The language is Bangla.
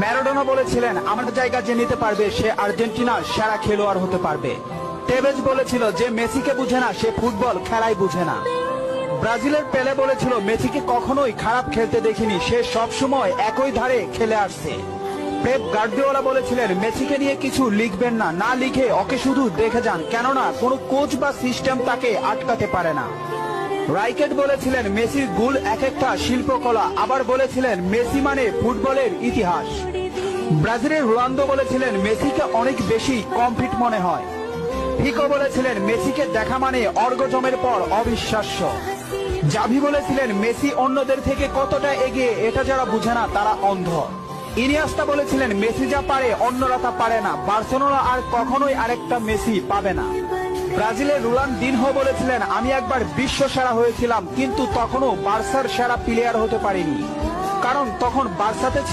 ম্যারাডোনা বলেছিলেন আমার জায়গা যে নিতে পারবে সে আর্জেন্টিনার সেরা খেলোয়াড় হতে পারবে। টেভেজ বলেছিল যে মেসিকে বুঝে না সে ফুটবল খেলাই বুঝে না। ব্রাজিলের পেলে বলেছিল মেসিকে কখনোই খারাপ খেলতে দেখিনি, সে সব সময় একই ধারে খেলে আসছে। পেপ গার্দিওলা বলেছিলেন মেসিকে নিয়ে কিছু লিখবেন না, না লিখে ওকে শুধু দেখে যান, কেননা কোনো কোচ বা সিস্টেম তাকে আটকাতে পারে না। রাইকেট বলেছিলেন মেসির গোল এক একটা শিল্পকলা, আবার বলেছিলেন মেসি মানে ফুটবলের ইতিহাস। ব্রাজিলের রোনালদো বলেছিলেন মেসিকে অনেক বেশি কমফিট মনে হয়। ফিকো বলেছিলেন মেসিকে দেখা মানে অর্গজমের পর অবিশ্বাস্য। জাভি বলেছিলেন মেসি অন্যদের থেকে কতটা এগিয়ে এটা যারা বুঝে না তারা অন্ধ। ইনিয়েস্তা বলেছিলেন মেসি যা পারে অন্যরা তা পারে না, বার্সেলোনা আর কখনোই আরেকটা মেসি পাবে না। ব্রাজিলের রোনালদিনহো বলেছিলেন আমি একবার বিশ্ব সেরা হয়েছিলাম কিন্তু তখনও বার্সার সেরা প্লেয়ার হতে পারিনি, কারণ তখন বার্সাতে